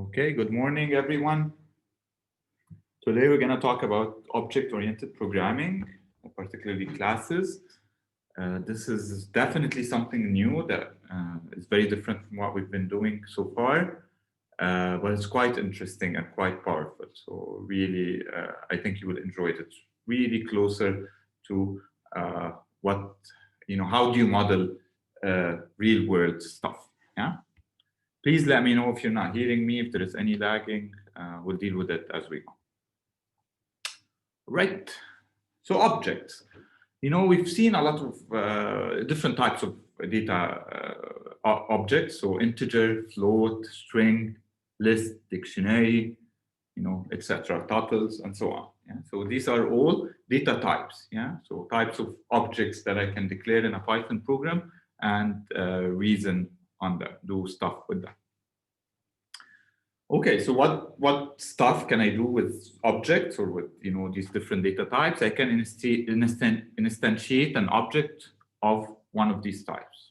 Okay, good morning, everyone. Today we're going to talk about object-oriented programming, particularly classes. This is definitely something new that is very different from what we've been doing so far, but it's quite interesting and quite powerful. So really, I think you will enjoy it. It's really closer to what, how do you model real-world stuff, yeah? Please let me know if you're not hearing me, if there is any lagging. We'll deal with it as we go. Right. So objects. We've seen a lot of different types of data objects. So integer, float, string, list, dictionary, etc., tuples, and so on. Yeah? So these are all data types. Yeah. So types of objects that I can declare in a Python program and reason on them, do stuff with them. Okay, so what stuff can I do with objects or with these different data types? I can instantiate an object of one of these types.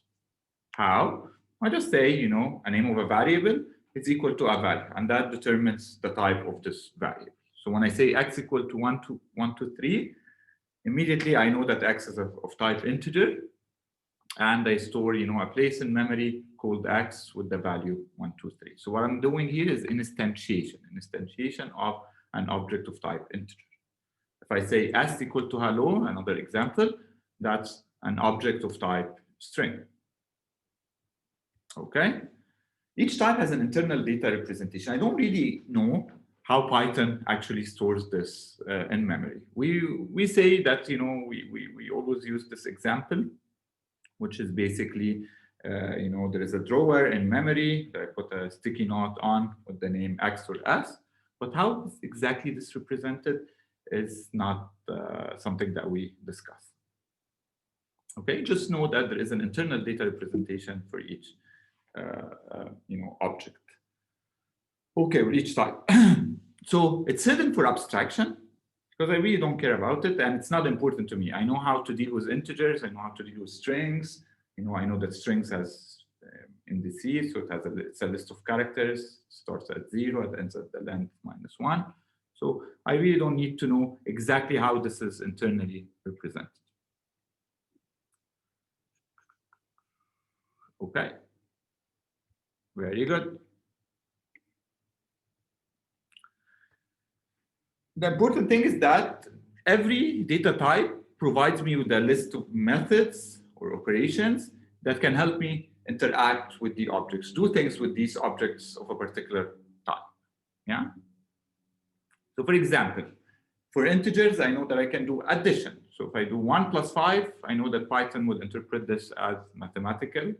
How? I just say a name of a variable is equal to a value, and that determines the type of this variable. So when I say x equal to 1 to 3, immediately I know that x is of type integer, and I store a place in memory called x with the value 1, 2, 3. So what I'm doing here is instantiation of an object of type integer. If I say s equal to hello, another example, that's an object of type string. Okay. Each type has an internal data representation. I don't really know how Python actually stores this in memory. We say that we always use this example, which is basically, there is a drawer in memory that I put a sticky note on with the name X or S, but how exactly this represented is not something that we discuss. Okay, just know that there is an internal data representation for each, object. Okay, with each type. So it's hidden for abstraction, because I really don't care about it, and it's not important to me. I know how to deal with integers, I know how to deal with strings. I know that strings has indices, so it's a list of characters, starts at 0, it ends at the length -1. So I really don't need to know exactly how this is internally represented. Okay, very good. The important thing is that every data type provides me with a list of methods or operations that can help me interact with the objects, do things with these objects of a particular type. Yeah. So for example, for integers, I know that I can do addition. So if I do 1 plus 5, I know that Python will interpret this as mathematical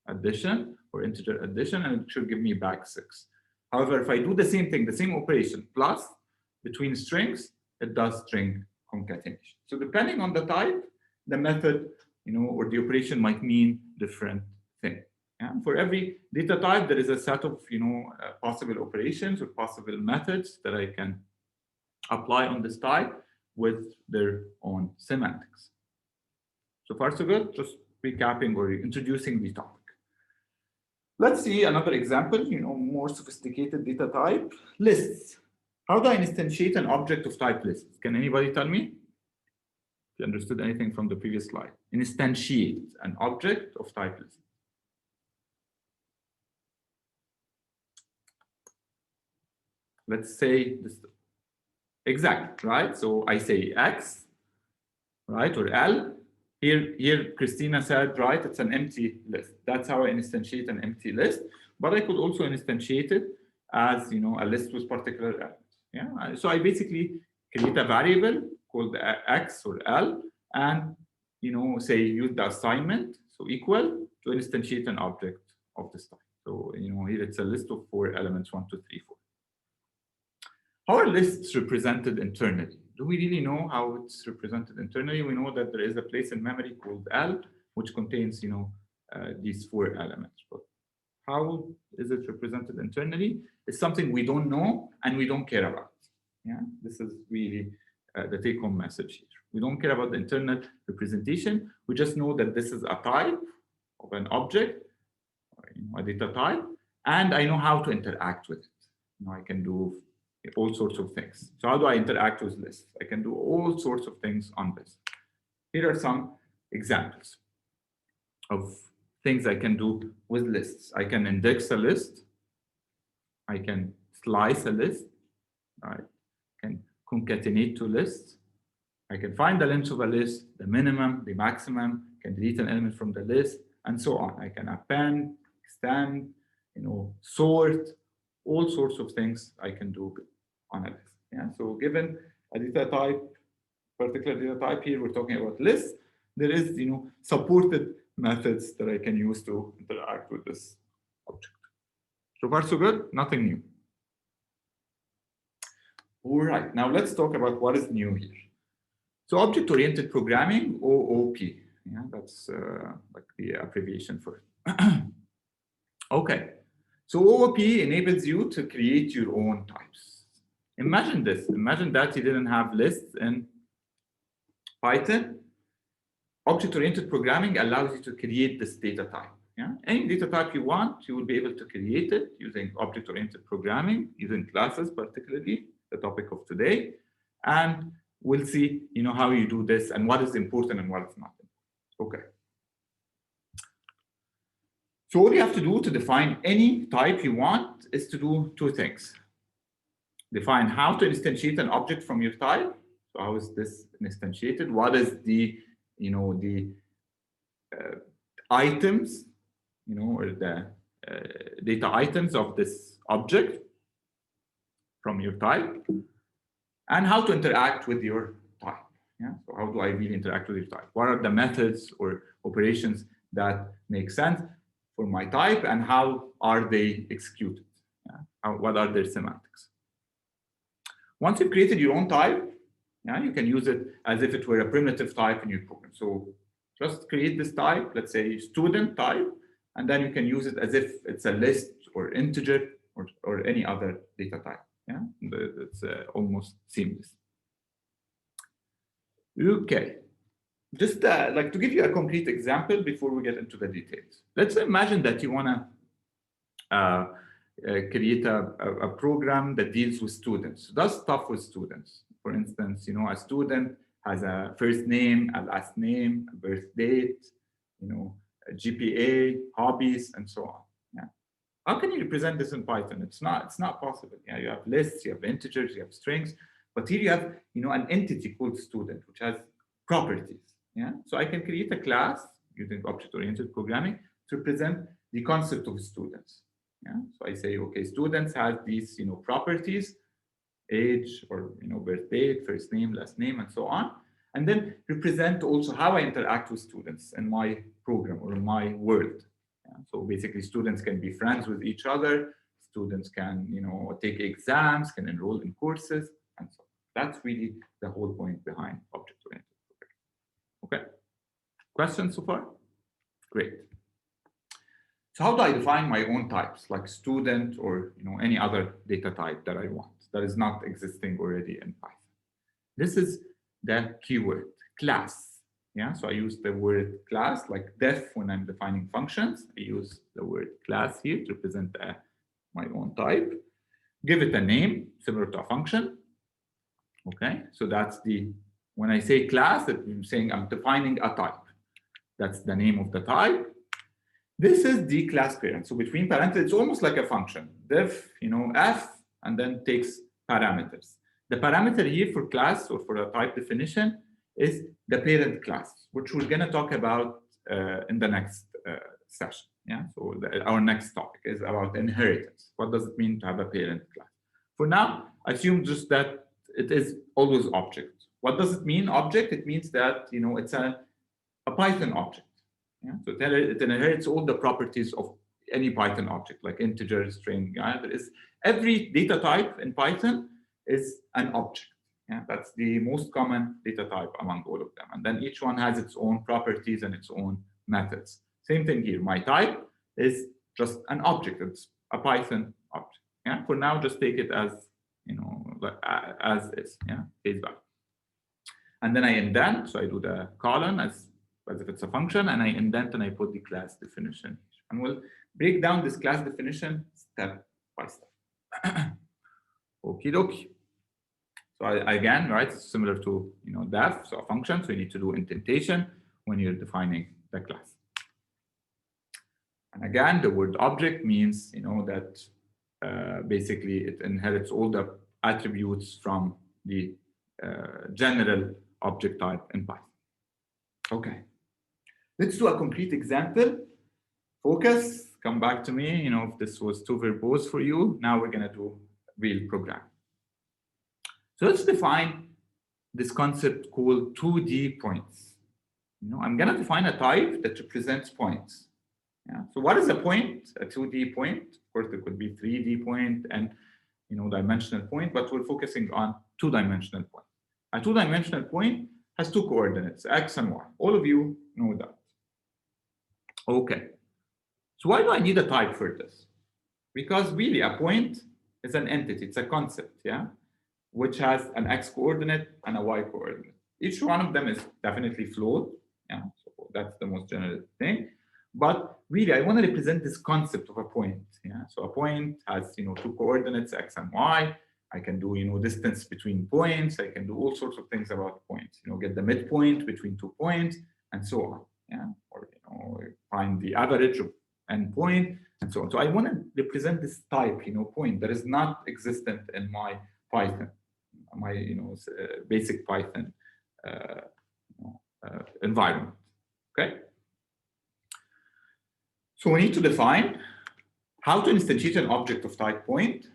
addition or integer addition, and it should give me back 6. However, if I do the same thing, the same operation, plus between strings, it does string concatenation. So depending on the type, the method, or the operation might mean different thing. Yeah? For every data type, there is a set of, possible operations or possible methods that I can apply on this type with their own semantics. So far, so good. Just recapping or introducing the topic. Let's see another example, more sophisticated data type, lists. How do I instantiate an object of type lists? Can anybody tell me? If you understood anything from the previous slide. Instantiate an object of type list. Let's say this. Exactly, right? So I say X, right, or L. Here, Christina said, right, it's an empty list. That's how I instantiate an empty list. But I could also instantiate it as, a list with particular elements. Yeah. So I basically create a variable called X or L, and say use the assignment, so equal to instantiate an object of this type. So here it's a list of 4 elements, 1, 2, 3, 4. How are lists represented internally? Do we really know how it's represented internally? We know that there is a place in memory called L, which contains these 4 elements. But how is it represented internally? It's something we don't know and we don't care about. Yeah, this is really the take-home message here. We don't care about the internal representation. We just know that this is a type of an object, or, a data type, and I know how to interact with it. I can do all sorts of things. So how do I interact with lists? I can do all sorts of things on lists. Here are some examples of things I can do with lists. I can index a list. I can slice a list. I can concatenate two lists. I can find the length of a list, the minimum, the maximum, can delete an element from the list, and so on. I can append, extend, sort, all sorts of things I can do on a list. Yeah. So given a data type, particular data type here, we're talking about lists, there is supported methods that I can use to interact with this object. So far so good, nothing new. All right, now let's talk about what is new here. So object-oriented programming, OOP. Yeah, that's like the abbreviation for it. Okay, so OOP enables you to create your own types. Imagine this. Imagine that you didn't have lists in Python. Object-oriented programming allows you to create this data type. Yeah? Any data type you want, you will be able to create it using object-oriented programming, using classes particularly, the topic of today. And we'll see how you do this and what is important and what is not important. Okay. So all you have to do to define any type you want is to do two things. Define how to instantiate an object from your type. So how is this instantiated? What is the items, or the data items of this object from your type, and how to interact with your type. Yeah? So how do I really interact with your type? What are the methods or operations that make sense for my type, and how are they executed? Yeah? What are their semantics? Once you've created your own type, you can use it as if it were a primitive type in your program. So just create this type, let's say student type, and then you can use it as if it's a list or integer or any other data type. Yeah, it's almost seamless. Okay, just like to give you a concrete example before we get into the details. Let's imagine that you want to create a program that deals with students, does stuff with students. For instance, a student has a first name, a last name, a birth date, a GPA, hobbies, and so on. Yeah. How can you represent this in Python? It's not possible. Yeah, you have lists, you have integers, you have strings, but here you have an entity called student, which has properties. Yeah. So I can create a class using object-oriented programming to represent the concept of students. Yeah. So I say, okay, students have these properties, age or birth date, first name, last name, and so on, and then represent also how I interact with students in my program or in my world. Yeah? So basically, students can be friends with each other. Students can take exams, can enroll in courses, and so on. That's really the whole point behind object-oriented programming. Okay, questions so far? Great. So how do I define my own types, like student or any other data type that I want that is not existing already in Python? This is the keyword class. Yeah, so I use the word class like def when I'm defining functions. I use the word class here to represent my own type. Give it a name similar to a function. Okay, so that's when I say class, I'm saying I'm defining a type. That's the name of the type. This is the class parent. So between parentheses, it's almost like a function. Def, f, and then takes parameters. The parameter here for class or for a type definition is the parent class, which we're going to talk about in the next session. Yeah. So our next topic is about inheritance. What does it mean to have a parent class? For now, assume just that it is always object. What does it mean, object? It means that it's a Python object. Yeah? So it inherits all the properties of any Python object, like integer, string. There is every data type in Python is an object. Yeah? That's the most common data type among all of them. And then each one has its own properties and its own methods. Same thing here. My type is just an object. It's a Python object. Yeah. For now, just take it as as is. Yeah. Face value. And then I indent. So I do the colon as if it's a function, and I indent and I put the class definition. And we'll break down this class definition step by step. Okie dokie. So again, right, it's similar to def, so a function. So you need to do indentation when you're defining the class. And again, the word object means that basically it inherits all the attributes from the general object type in Python. Okay, let's do a concrete example. Focus, come back to me. If this was too verbose for you, now we're going to do real programming. So let's define this concept called 2D points. I'm going to define a type that represents points. Yeah. So what is a point? A 2D point? Of course, there could be 3D point and dimensional point, but we're focusing on two-dimensional point. A two-dimensional point has two coordinates, x and y. All of you know that. Okay. So why do I need a type for this? Because really a point is an entity, it's a concept, yeah, which has an x coordinate and a y coordinate. Each one of them is definitely float, yeah, so that's the most general thing. But really, I want to represent this concept of a point. Yeah, so a point has two coordinates, x and y. I can do distance between points. I can do all sorts of things about points. Get the midpoint between 2 points and so on. Yeah, or find the average of n point and so on. So I want to represent this type, point that is not existent in my Python, my basic Python environment. Okay. So we need to define how to instantiate an object of type point.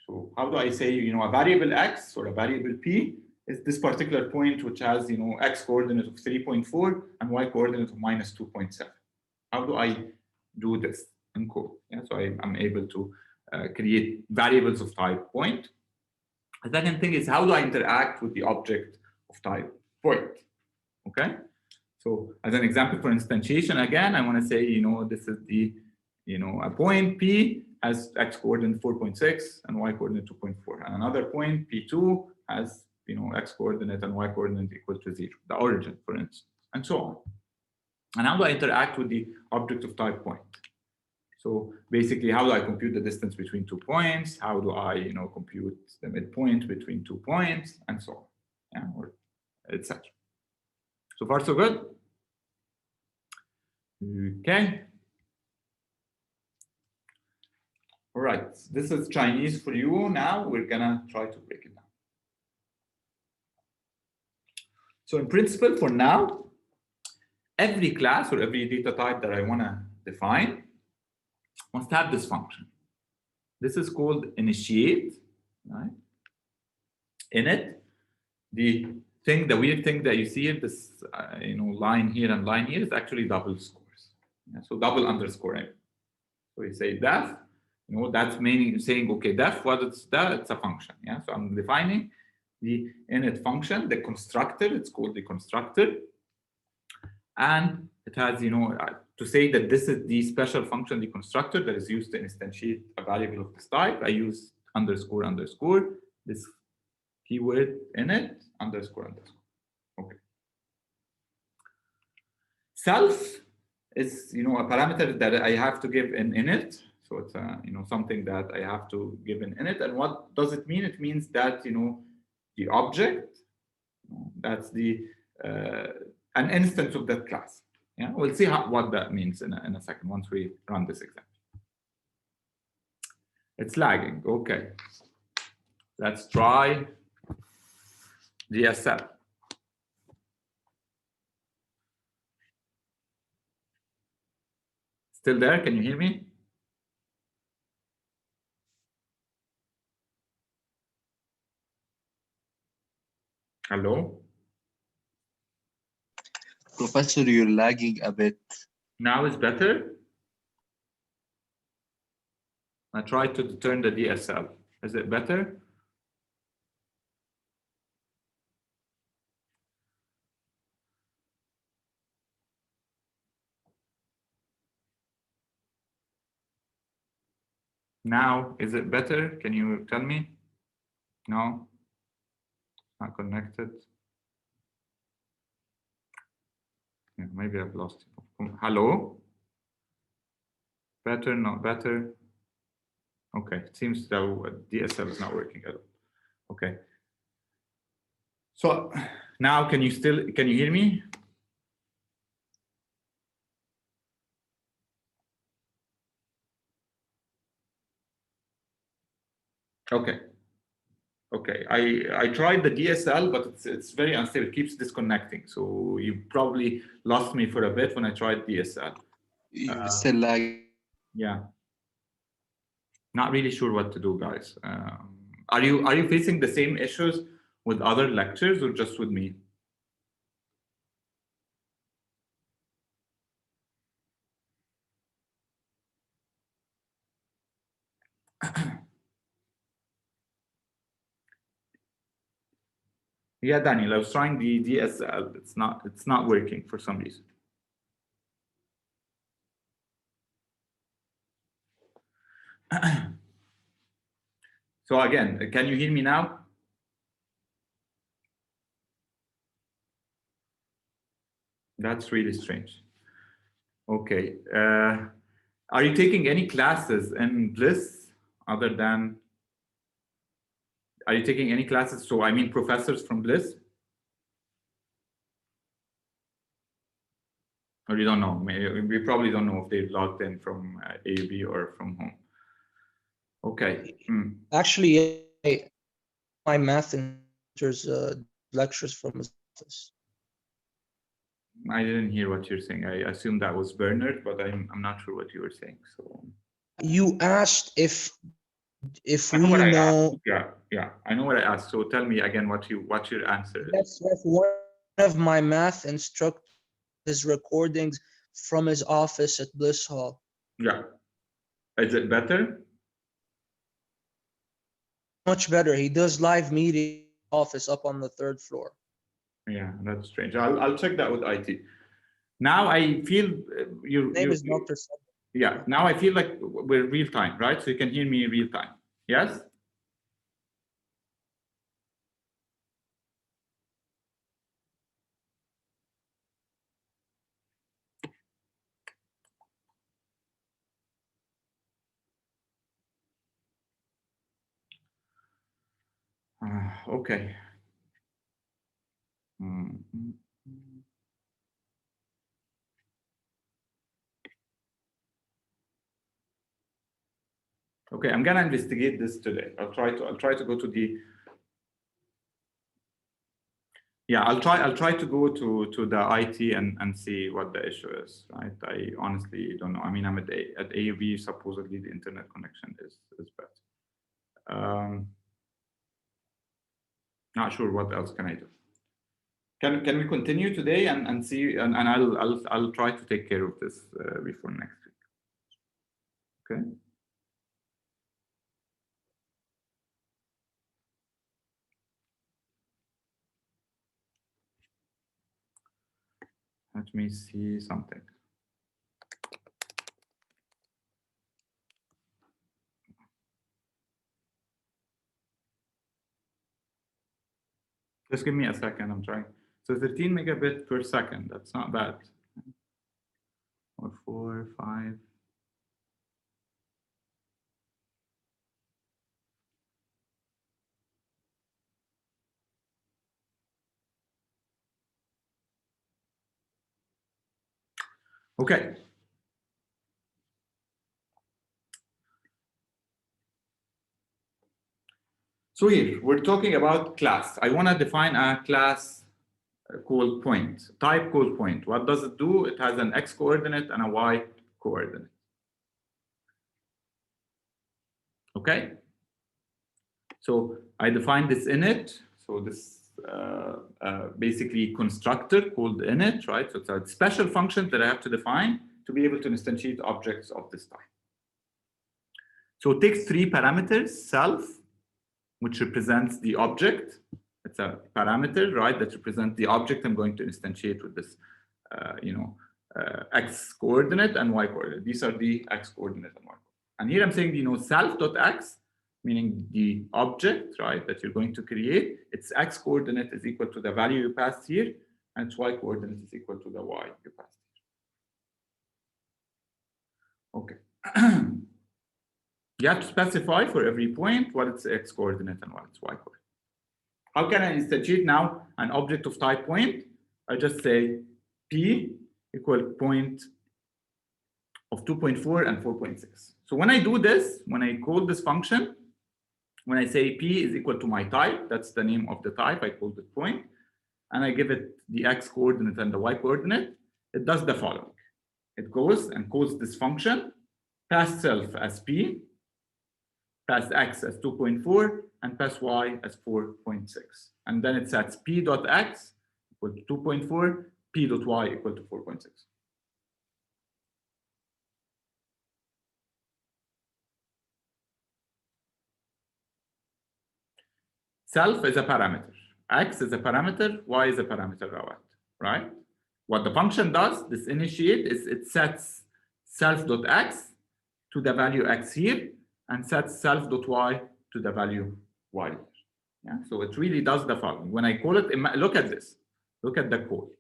So how do I say, a variable x or a variable p is this particular point which has, x coordinate of 3.4 and y coordinate of minus 2.7. How do I do this in code? Yeah, so I'm able to create variables of type point. The second thing is how do I interact with the object of type point? Okay. So as an example for instantiation, again, I want to say, this is the, a point P has x coordinate 4.6 and y coordinate 2.4. And another point P2 has, x coordinate and y coordinate equal to 0, the origin, for instance, and so on. And how do I interact with the object of type point? So basically, how do I compute the distance between 2 points? How do I, compute the midpoint between 2 points, and so on, yeah, or etc. So far, so good. Okay. All right. This is Chinese for you. Now we're gonna try to break it down. So in principle, for now, every class or every data type that I want to define must have this function. This is called initiate, right? In it, the weird thing that you see here, this line here and line here is actually double scores. Yeah, so double underscore. So you say def, that's meaning saying, okay, def, what is that? It's a function. Yeah, so I'm defining the init function, the constructor. It's called the constructor, and it has, to say that this is the special function, the constructor that is used to instantiate a variable of this type. I use underscore underscore this keyword init underscore underscore. Okay. Self is a parameter that I have to give in init. So it's something that I have to give in init. And what does it mean? It means that the object, that's the an instance of that class. Yeah, we'll see what that means in a second once we run this example. It's lagging. Okay. Let's try DSL. Still there? Can you hear me? Hello? Professor, you're lagging a bit. Now it's better? I tried to turn the DSL. Is it better? Now, is it better? Can you tell me? No? Not connected. Yeah, maybe I've lost you. Hello? Better, not better? Okay, it seems that DSL is not working at all. Okay. So now can you hear me? Okay. Okay, I tried the DSL, but it's very unstable. It keeps disconnecting. So you probably lost me for a bit when I tried DSL. You're still lagging. Yeah. Not really sure what to do, guys. Are you facing the same issues with other lectures or just with me? Yeah, Daniel, I was trying the DSL. It's not working for some reason. So again, can you hear me now? That's really strange. Okay. Are you taking any classes in Bliss other than? Are you taking any classes? So I mean, professors from Bliss, or you don't know? We probably don't know if they've logged in from AUB or from home. Okay. Actually, my math instructor's lectures from his office. I didn't hear what you're saying. I assume that was Bernard, but I'm not sure what you were saying. So You asked if I we know what I know. asked. Yeah, I know what I asked. So tell me again what your answer is. That's one of my math instructors recordings from his office at Bliss Hall. Yeah. Is it better? Much better. He does live meeting office up on the 3rd floor. Yeah, that's strange. I'll check that with IT. Now I feel His name is Dr. Yeah, now I feel like we're real time, right? So you can hear me real time. Yes? Okay. Okay, I'm gonna investigate this today. I'll try to go to the. Yeah, I'll try to go to the IT and see what the issue is. Right? I honestly don't know. I mean, I'm at AUB. Supposedly the internet connection is better. Not sure what else can I do. Can we continue today and see and I'll try to take care of this before next week. Okay. Let me see something. Just give me a second. I'm trying. So 13 megabit per second. That's not bad. Or 4, 5. Okay. So here we're talking about class. I want to define a class called point, type called point. What does it do? It has an x coordinate and a y coordinate. Okay. So I define this init. So this basically constructor called init, right? So it's a special function that I have to define to be able to instantiate objects of this type. So it takes 3 parameters: self, which represents the object. It's a parameter, right, that represents the object I'm going to instantiate with this, x coordinate and y coordinate. These are the x coordinate and y coordinate. And here I'm saying, self.x, meaning the object, right, that you're going to create, its x coordinate is equal to the value you passed here, and its y coordinate is equal to the y you passed here. Okay. You have to specify for every point what its x coordinate and what its y coordinate. How can I instantiate now an object of type point? I just say P equal point of 2.4 and 4.6. So when I do this, when I call this function, when I say P is equal to my type, that's the name of the type, I called it point, and I give it the X coordinate and the Y coordinate, it does the following. It goes and calls this function, pass self as P, pass X as 2.4, and pass Y as 4.6. And then it sets P dot X equal to 2.4, P dot Y equal to 4.6. Self is a parameter. X is a parameter, Y is a parameter, right? What the function does, this initiate, is it sets self.x to the value X here, and sets self.y to the value Y here. Yeah? So it really does the following. When I call it, look at this. Look at the call.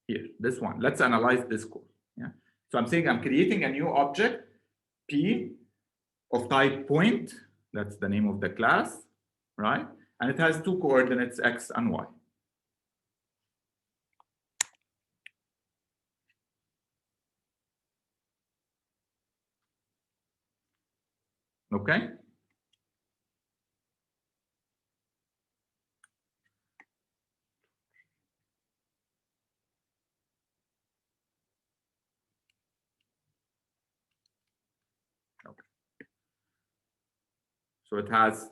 Here, this one. Let's analyze this call. Yeah? So I'm saying I'm creating a new object, P of type point. That's the name of the class, right? And it has two coordinates, X and Y. Okay? So it has,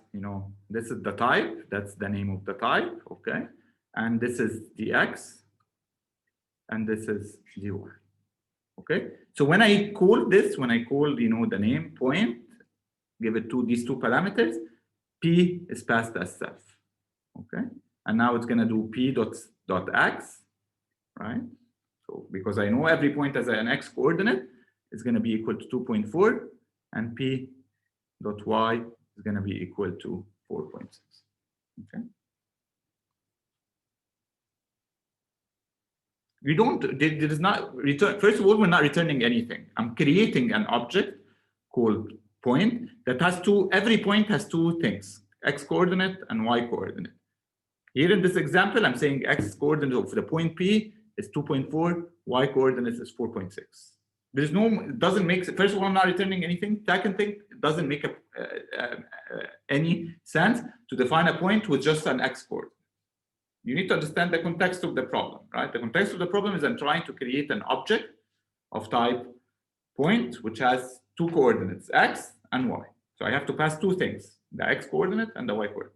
this is the type, that's the name of the type, okay? And this is the X, and this is the Y, okay? So when I call this, when I call, the name point, give it these two parameters, P is passed as self, okay? And now it's gonna do P dot X, right? So because I know every point has an X coordinate, it's gonna be equal to 2.4, and P dot Y is going to be equal to 4.6. Okay. There is not return. First of all, we're not returning anything. I'm creating an object called point that has every point has two things, X coordinate and Y coordinate. Here in this example, I'm saying X coordinate of the point P is 2.4, Y coordinate is 4.6. There's it doesn't make, first of all, I'm not returning anything. Second thing, it doesn't make any sense to define a point with just an X coordinate. You need to understand the context of the problem, right? The context of the problem is I'm trying to create an object of type point, which has two coordinates, X and Y. So I have to pass two things, the X coordinate and the Y coordinate.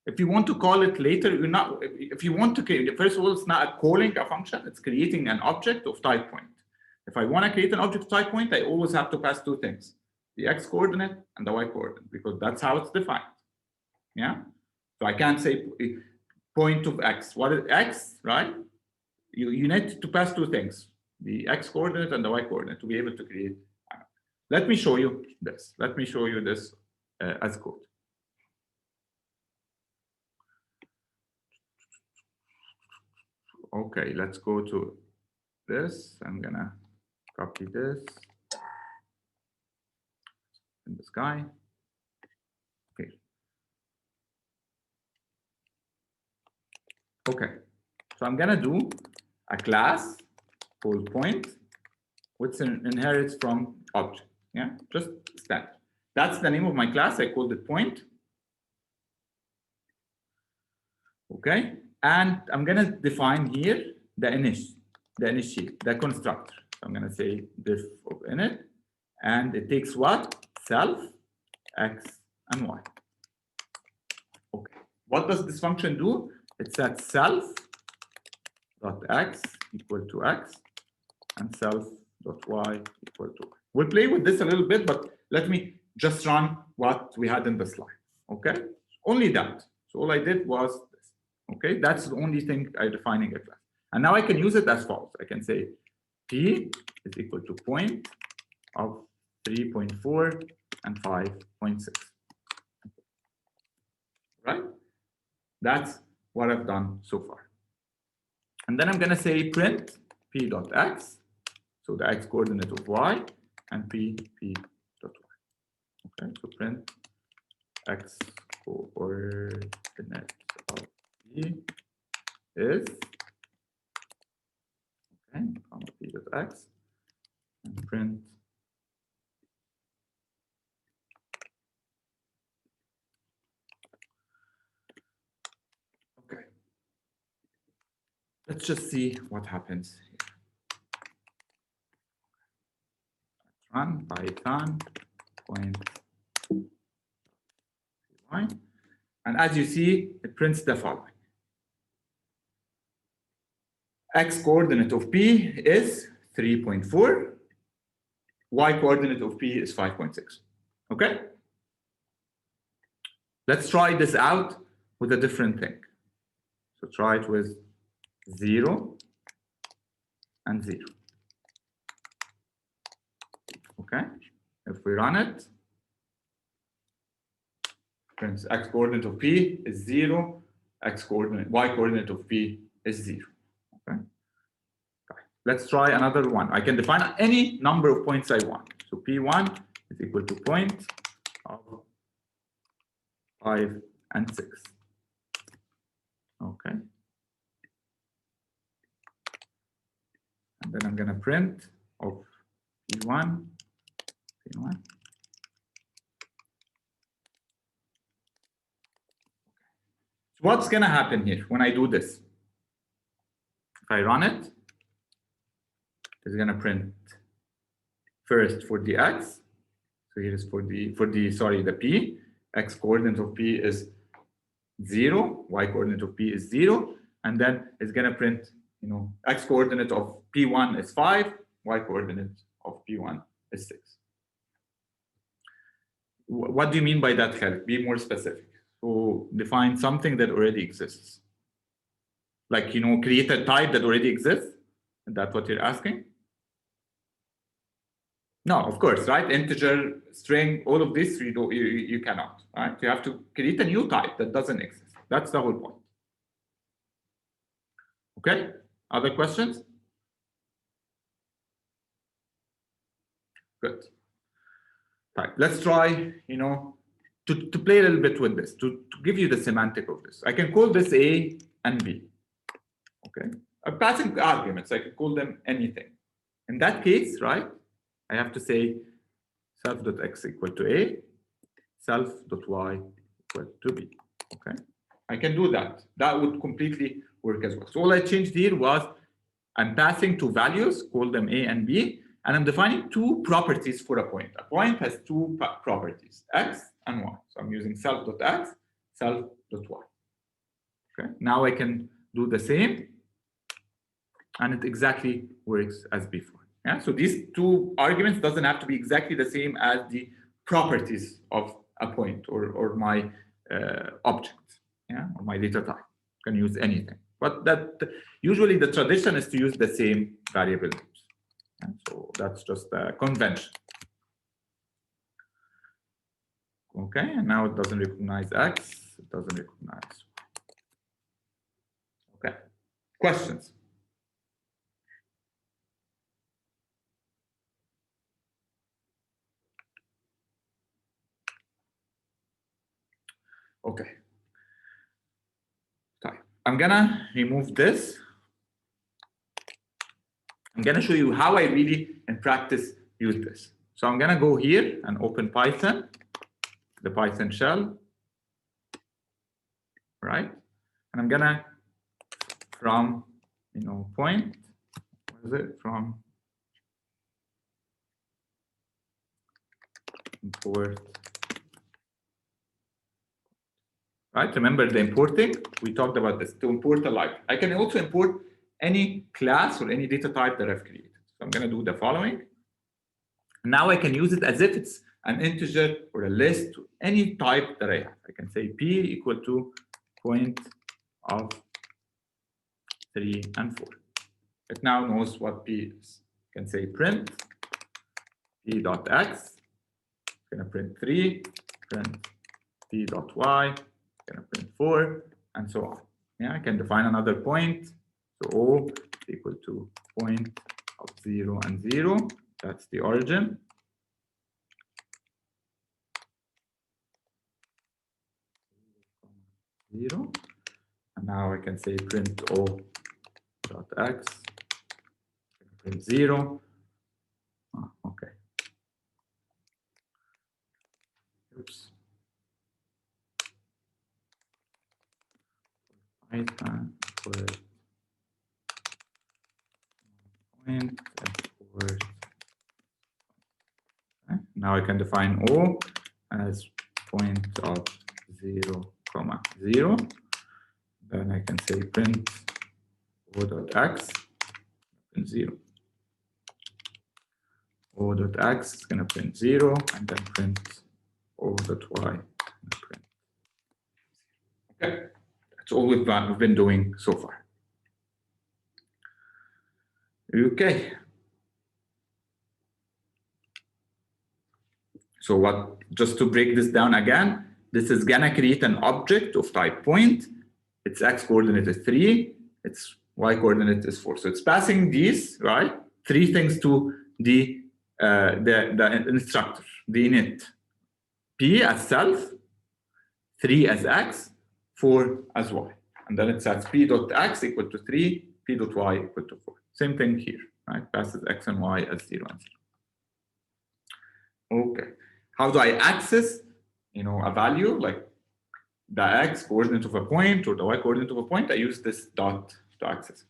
If you want to call it later, if you want to create, first of all, it's not calling a function, it's creating an object of type point. If I want to create an object of type point, I always have to pass two things, the X coordinate and the Y coordinate, because that's how it's defined. Yeah. So I can't say point of X. What is X, right? You need to pass two things, the X coordinate and the Y coordinate, to be able to create. Let me show you this. Let me show you this as code. Okay, let's go to this. I'm gonna copy this in this guy. Okay. Okay, so I'm gonna do a class called point, which inherits from object. Yeah, just standard. That's the name of my class. I called it point. Okay, and I'm gonna define here the initiate, the constructor. So I'm gonna say diff of init, and it takes what? Self, X, and Y. Okay, what does this function do? It sets self dot X equal to X and self dot Y equal to Y. We'll play with this a little bit, but let me just run what we had in the slide. Okay, only that. So all I did was this. Okay, that's the only thing I'm defining a class. And now I can use it as follows. I can say P is equal to point of 3.4 and 5.6. Right? That's what I've done so far. And then I'm going to say print P dot X, so the X coordinate of Y, and P dot Y. Okay, so print X coordinate of P is, okay, comma P dot X, and print okay. Let's just see what happens here. Run Python point py, and as you see, it prints the following. X coordinate of P is 3.4. Y coordinate of P is 5.6. Okay? Let's try this out with a different thing. So try it with 0 and 0. Okay? If we run it, prints X coordinate of P is 0, X coordinate, Y coordinate of P is 0. Okay? Let's try another one. I can define any number of points I want. So P1 is equal to point of 5 and 6. Okay. And then I'm going to print of P1, P1. So what's going to happen here when I do this? If I run it, it's going to print first for the X. So here is for the P. X coordinate of P is 0, Y coordinate of P is 0, and then it's going to print, X coordinate of P1 is 5, Y coordinate of P1 is 6. What do you mean by that, Khaled? Be more specific. So define something that already exists. Like, create a type that already exists. Is that what you're asking? No, of course, right? Integer, string, all of this, you cannot, right? You have to create a new type that doesn't exist. That's the whole point. Okay, other questions? Good. Right, let's try, to play a little bit with this, to give you the semantic of this. I can call this A and B, okay? I'm passing arguments, I can call them anything. In that case, right, I have to say self.x equal to A, self.y equal to B, okay? I can do that. That would completely work as well. So all I changed here was I'm passing two values, call them A and B, and I'm defining two properties for a point. A point has two properties, X and Y. So I'm using self.x, self.y. Okay, now I can do the same, and it exactly works as before. Yeah, so these two arguments doesn't have to be exactly the same as the properties of a point or my object, yeah, or my data type. You can use anything, but that usually the tradition is to use the same variable names. Yeah, so that's just a convention. Okay, and now it doesn't recognize X, it doesn't recognize Y. Okay, questions? Okay. I'm gonna remove this. I'm gonna show you how I really, in practice, use this. So I'm gonna go here and open Python, the Python shell, right? And I'm gonna, from, point, what is it? From import. Right, remember the importing? We talked about this, to import a library. I can also import any class or any data type that I've created. So I'm gonna do the following. Now I can use it as if it's an integer or a list, any type that I have. I can say P equal to point of 3 and 4. It now knows what P is. I can say print P dot X, I'm gonna print 3, print P dot Y, gonna print 4, and so on. Yeah, I can define another point. So O equal to point of 0 and 0. That's the origin. 0. And now I can say print O dot X, print 0. Oh, okay. Oops. Python for point export. Okay. Now I can define O as point of 0, 0. Then I can say print O dot X, print 0. O dot X is going to print 0, and then print O dot Y. Print. Okay, that's all we've been doing so far. Okay. So what? Just to break this down again, this is going to create an object of type point. Its X coordinate is 3. Its Y coordinate is 4. So it's passing these, right? 3 things to the instructor, the init. P as self, 3 as X, 4 as Y. And then it sets P dot X equal to 3, P dot Y equal to 4. Same thing here, right? Passes X and Y as 0 and 0. Okay. How do I access, a value like the X coordinate of a point or the Y coordinate of a point? I use this dot to access it.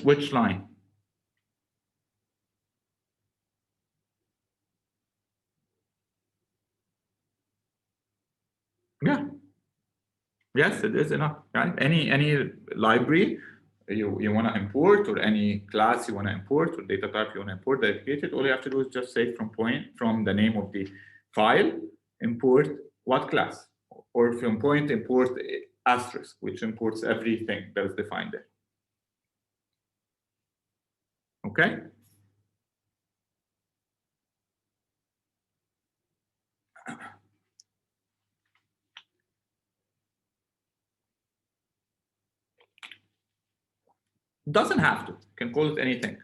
Which line? Yeah. Yes, it is enough, right? Any library you want to import, or any class you want to import, or data type you want to import, dedicated, all you have to do is just say from the name of the file, import what class, or from point, import asterisk, which imports everything that is defined there. Okay. Doesn't have to. You can call it anything.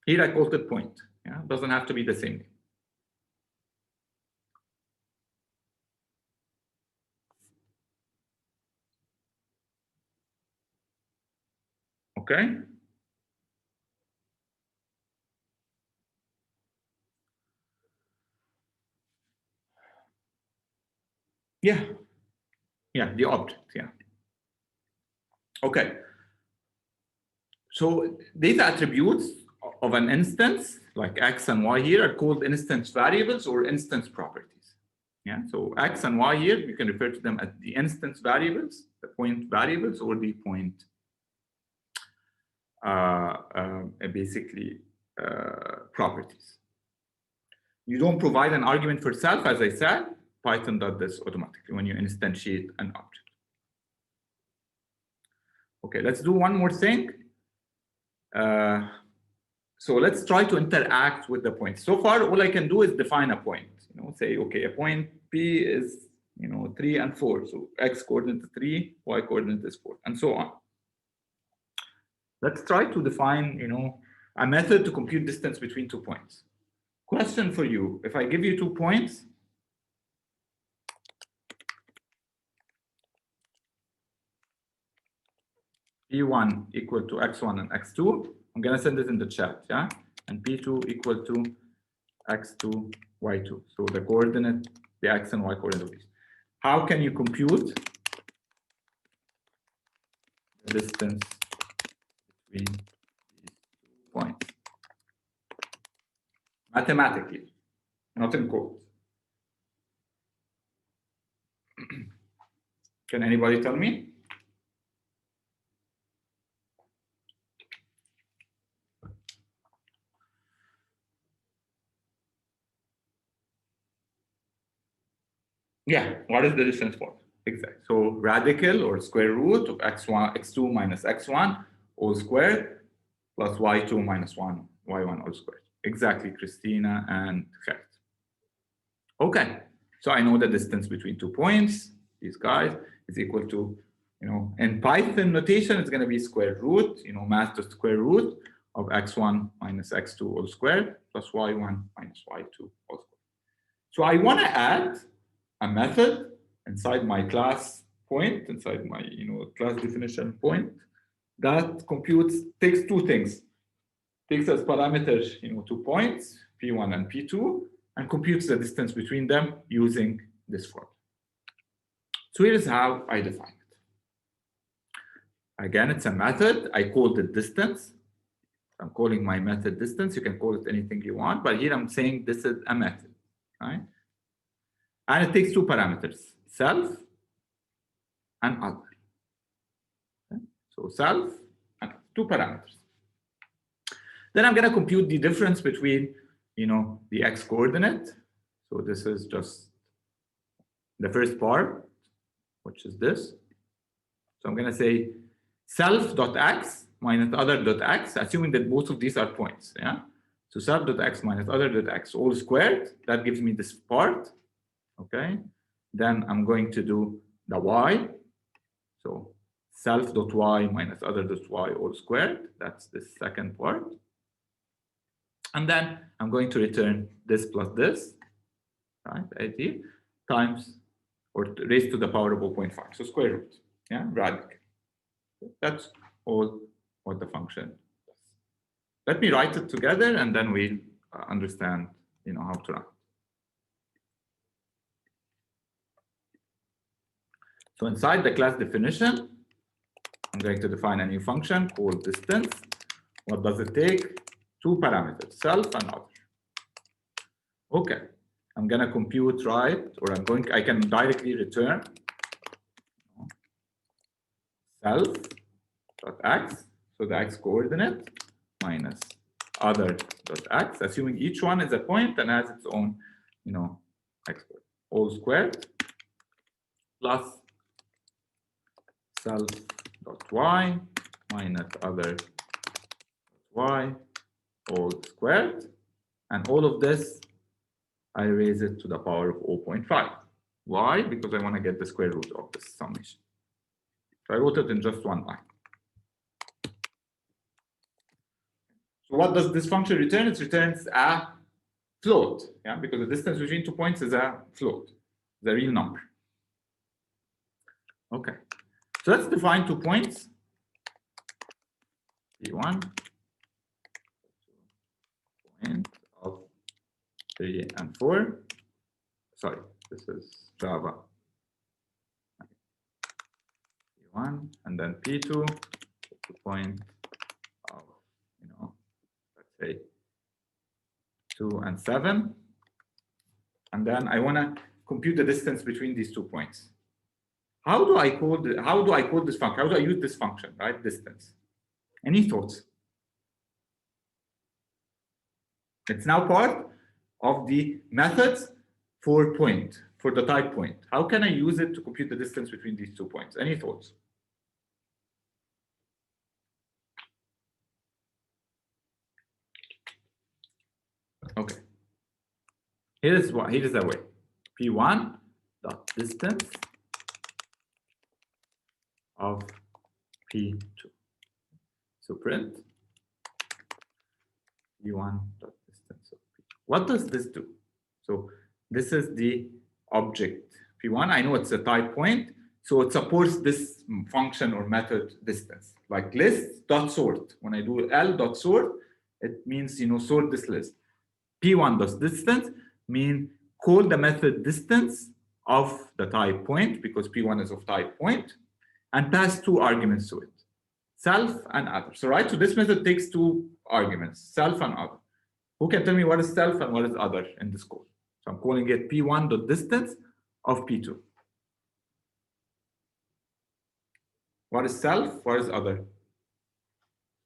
Here I called it point. Yeah, doesn't have to be the same name. Okay. Yeah. Yeah, the object. Yeah. Okay. So data attributes of an instance, like X and Y here, are called instance variables or instance properties. Yeah. So X and Y here, you can refer to them as the instance variables, the point variables, or the point properties. You don't provide an argument for self, as I said. Python does this automatically when you instantiate an object. Okay, let's do one more thing. So let's try to interact with the point. So far, all I can do is define a point. Say, okay, a point P is 3 and 4. So X coordinate is 3, Y coordinate is 4, and so on. Let's try to define a method to compute distance between 2 points. Question for you: if I give you 2 points, P1 equal to X1 and X2, I'm gonna send it in the chat, yeah? And P2 equal to X2, Y2. So the coordinate, the X and Y coordinate. How can you compute the distance between these 2 points? Mathematically, not in code. Can anybody tell me? Yeah, what is the distance for? Exactly. So radical or square root of x2 minus x1 all squared plus y2 minus 1 y1 all squared. Exactly, Christina and Gert. Okay, so I know the distance between 2 points, these guys, is equal to, in Python notation, it's going to be square root, math to square root of x1 minus x2 all squared plus y1 minus y2 all squared. So I want to add a method inside my class point, inside my class definition point, that takes two things. Takes as parameters 2 points, p1 and p2, and computes the distance between them using this formula. So here's how I define it. Again, it's a method. I called it distance. I'm calling my method distance. You can call it anything you want, but here I'm saying this is a method, right? And it takes two parameters, self and other. Okay? So self and two parameters. Then I'm going to compute the difference between, the x coordinate. So this is just the first part, which is this. So I'm going to say self.x minus other.x, assuming that both of these are points. Yeah. So self.x minus other.x all squared. That gives me this part. Okay. Then I'm going to do the y. So self.y minus other.y all squared. That's the second part. And then I'm going to return this plus this, right? ID times or raised to the power of 0.5. So square root. Yeah, radical. That's all what the function does. Let me write it together and then we'll understand, how to run. So inside the class definition, I'm going to define a new function called distance. What does it take? Two parameters, self and other. Okay, I'm gonna compute, right? Or I can directly return self.x, so the x coordinate minus other.x, assuming each one is a point and has its own, x all squared plus self.y minus other.y all squared, and all of this I raise it to the power of 0.5. Why? Because I want to get the square root of this summation. So I wrote it in just one line. So what does this function return? It returns a float, yeah, because the distance between 2 points is a float, the real number. Okay, so let's define 2 points. P1 point of 3 and 4. Sorry, this is Java. P1 and then P2, 2 point of, let's say 2 and 7. And then I want to compute the distance between these 2 points. How do I call this function? How do I use this function, right? Distance. Any thoughts? It's now part of the methods for the type point. How can I use it to compute the distance between these 2 points? Any thoughts? Okay. Here is the way. P1 dot distance of P2. So print P1 dot distance of P2. What does this do? So this is the object P1. I know it's a type point, so it supports this function or method distance, like list dot sort. When I do L dot sort, it means sort this list. P1 dot distance mean call the method distance of the type point, because P1 is of type point, and pass 2 arguments to it, self and other. So right, so this method takes 2 arguments, self and other. Who can tell me what is self and what is other in this call? So I'm calling it P1 dot distance of P2. What is self? What is other?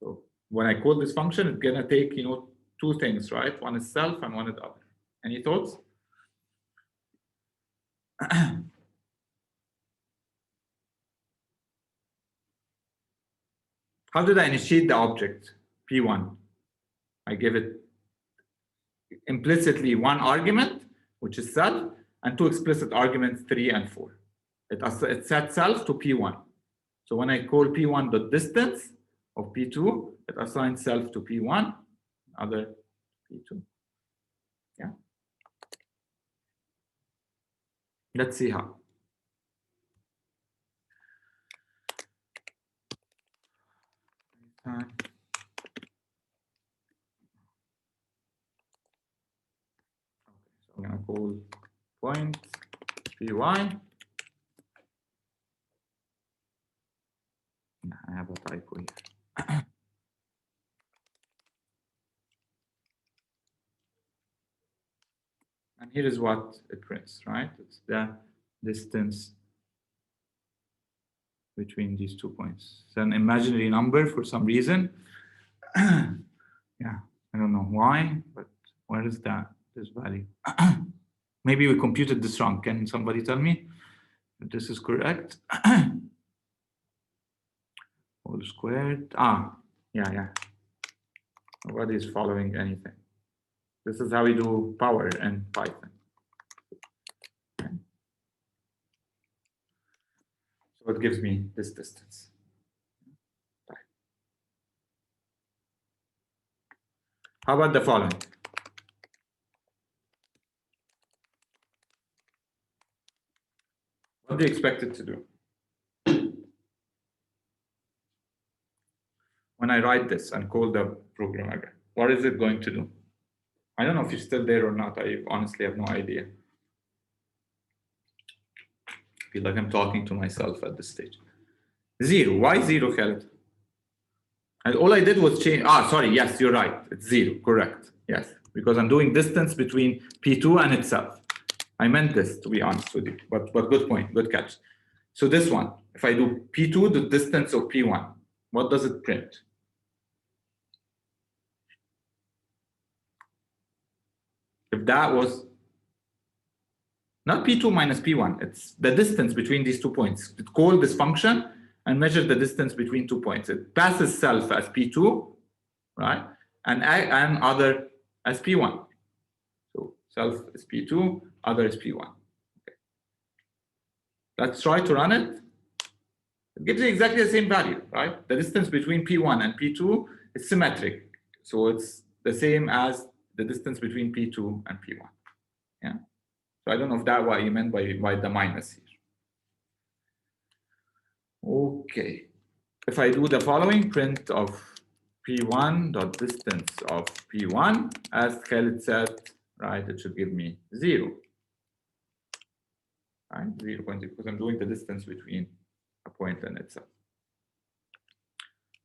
So when I call this function, it's gonna take 2 things, right? One is self and one is other. Any thoughts? How did I initiate the object P1? I give it implicitly 1 argument, which is self, and 2 explicit arguments, 3 and 4. It sets self to P1. So when I call P1 dot distance of P2, It assigns self to P1, other P2. Yeah. Let's see how. Okay, so I'm gonna call point Py. Yeah, I have a typo here. And here is what it prints, right? It's the distance between these 2 points. It's an imaginary number for some reason. Yeah, I don't know why, but where is that, this value? Maybe we computed this wrong. Can somebody tell me if this is correct? Whole squared. Ah, yeah. Nobody is following anything. This is how we do power in Python. Okay. So it gives me this distance. How about the following? What do you expect it to do? When I write this and call the program again, what is it going to do? I don't know if you're still there or not. I honestly have no idea. I feel like I'm talking to myself at this stage. 0. Why 0, Khaled? And all I did was change. Ah, sorry. Yes, you're right. It's 0. Correct. Yes, because I'm doing distance between P2 and itself. I meant this, to be honest with you. But good point. Good catch. So this one, if I do P2, the distance of P1, what does it print? If that was not P2 minus P1, it's the distance between these 2 points. It called this function and measures the distance between 2 points. It passes self as P2, right? And other as P1. So self is P2, other is P1. Okay. Let's try to run it. It gives you exactly the same value, right? The distance between P1 and P2 is symmetric. So it's the same as the distance between P2 and P1. Yeah. So I don't know if that's what you meant by the minus here. Okay. If I do the following, print of P1 dot distance of P1, as Khaled said, right, it should give me 0. Right, 0 because I'm doing the distance between a point and itself.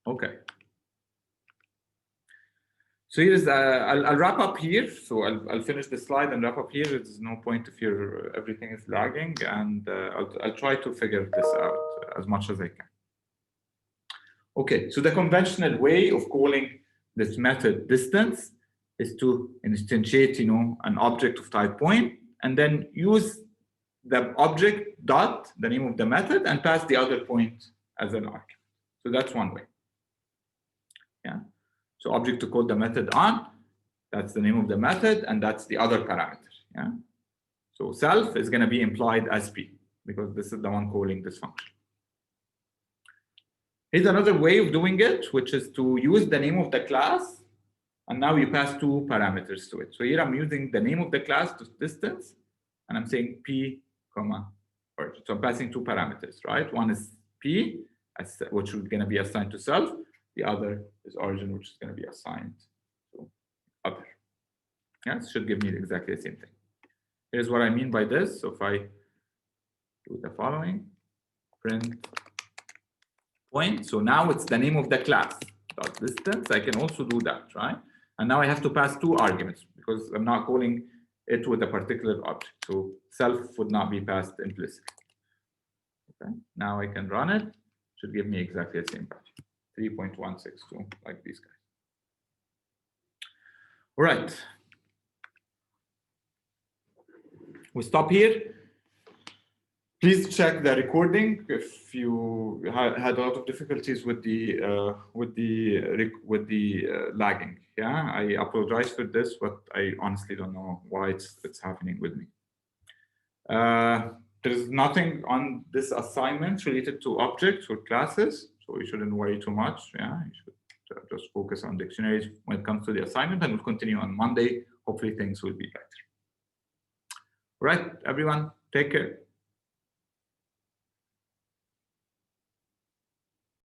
Okay. So here's I'll wrap up here. So I'll finish the slide and wrap up here. There's no point if everything is lagging, and I'll try to figure this out as much as I can. Okay, so the conventional way of calling this method distance is to instantiate, an object of type point, and then use the object dot, the name of the method, and pass the other point as an argument. So that's one way. Yeah. So object to call the method on, that's the name of the method, and that's the other parameter. Yeah. So self is going to be implied as P, because this is the one calling this function. Here's another way of doing it, which is to use the name of the class, and now you pass 2 parameters to it. So here I'm using the name of the class to distance, and I'm saying P, origin. So I'm passing 2 parameters, right? One is P, which is going to be assigned to self. The other is origin, which is going to be assigned to other. Yeah, it should give me exactly the same thing. Here's what I mean by this. So if I do the following, print point. So now it's the name of the class dot distance. I can also do that, right? And now I have to pass 2 arguments because I'm not calling it with a particular object. So self would not be passed implicitly. Okay. Now I can run it. Should give me exactly the same value. 3.162, like these guys. All right. We stop here. Please check the recording if you had a lot of difficulties with the lagging. Yeah, I apologize for this, but I honestly don't know why it's happening with me. There's nothing on this assignment related to objects or classes, so you shouldn't worry too much. Yeah, you should just focus on dictionaries when it comes to the assignment, and we'll continue on Monday. Hopefully things will be better. All right, everyone, take care.